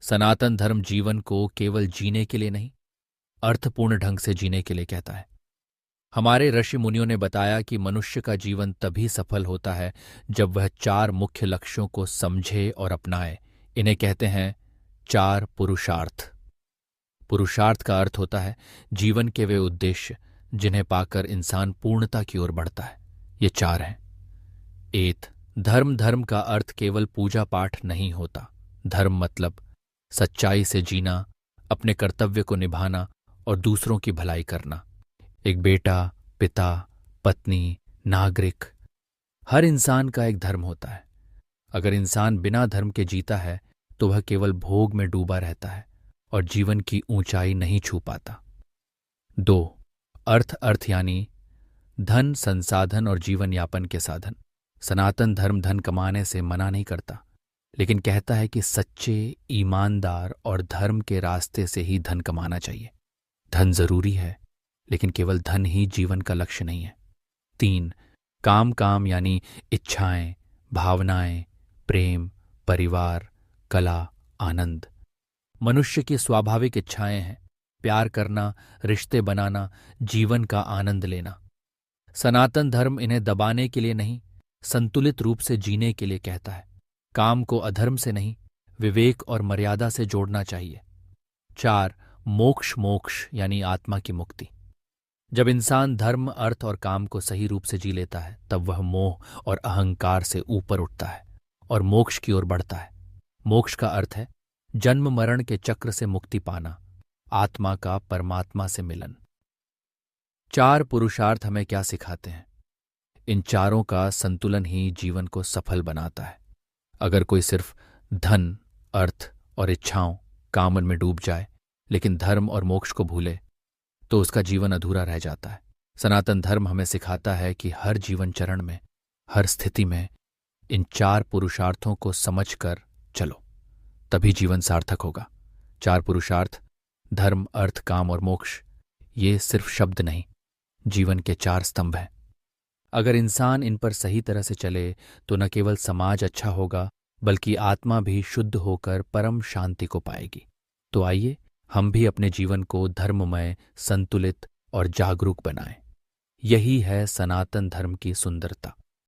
सनातन धर्म जीवन को केवल जीने के लिए नहीं, अर्थपूर्ण ढंग से जीने के लिए कहता है। हमारे ऋषि मुनियों ने बताया कि मनुष्य का जीवन तभी सफल होता है जब वह चार मुख्य लक्ष्यों को समझे और अपनाए। इन्हें कहते हैं चार पुरुषार्थ। पुरुषार्थ का अर्थ होता है जीवन के वे उद्देश्य जिन्हें पाकर इंसान पूर्णता की ओर बढ़ता है। ये चार हैं। एत धर्म। धर्म का अर्थ केवल पूजा पाठ नहीं होता। धर्म मतलब सच्चाई से जीना, अपने कर्तव्य को निभाना और दूसरों की भलाई करना। एक बेटा, पिता, पत्नी, नागरिक, हर इंसान का एक धर्म होता है। अगर इंसान बिना धर्म के जीता है तो वह केवल भोग में डूबा रहता है और जीवन की ऊंचाई नहीं छू पाता। 2 अर्थ। अर्थ यानी धन, संसाधन और जीवन यापन के साधन। सनातन धर्म धन कमाने से मना नहीं करता, लेकिन कहता है कि सच्चे, ईमानदार और धर्म के रास्ते से ही धन कमाना चाहिए। धन जरूरी है, लेकिन केवल धन ही जीवन का लक्ष्य नहीं है। 3 काम। काम यानी इच्छाएं, भावनाएं, प्रेम, परिवार, कला, आनंद। मनुष्य की स्वाभाविक इच्छाएं हैं प्यार करना, रिश्ते बनाना, जीवन का आनंद लेना। सनातन धर्म इन्हें दबाने के लिए नहीं, संतुलित रूप से जीने के लिए कहता है। काम को अधर्म से नहीं, विवेक और मर्यादा से जोड़ना चाहिए। 4 मोक्ष। मोक्ष यानी आत्मा की मुक्ति। जब इंसान धर्म, अर्थ और काम को सही रूप से जी लेता है तब वह मोह और अहंकार से ऊपर उठता है और मोक्ष की ओर बढ़ता है। मोक्ष का अर्थ है जन्म मरण के चक्र से मुक्ति पाना, आत्मा का परमात्मा से मिलन। 4 पुरुषार्थ हमें क्या सिखाते हैं? इन चारों का संतुलन ही जीवन को सफल बनाता है। अगर कोई सिर्फ धन, अर्थ और इच्छाओं, कामन में डूब जाए लेकिन धर्म और मोक्ष को भूले तो उसका जीवन अधूरा रह जाता है। सनातन धर्म हमें सिखाता है कि हर जीवन चरण में, हर स्थिति में इन 4 पुरुषार्थों को समझकर चलो, तभी जीवन सार्थक होगा। 4 पुरुषार्थ धर्म, अर्थ, काम और मोक्ष, ये सिर्फ शब्द नहीं, जीवन के 4 स्तंभ हैं। अगर इंसान इन पर सही तरह से चले तो न केवल समाज अच्छा होगा बल्कि आत्मा भी शुद्ध होकर परम शांति को पाएगी। तो आइए हम भी अपने जीवन को धर्ममय, संतुलित और जागरूक बनाएं। यही है सनातन धर्म की सुंदरता।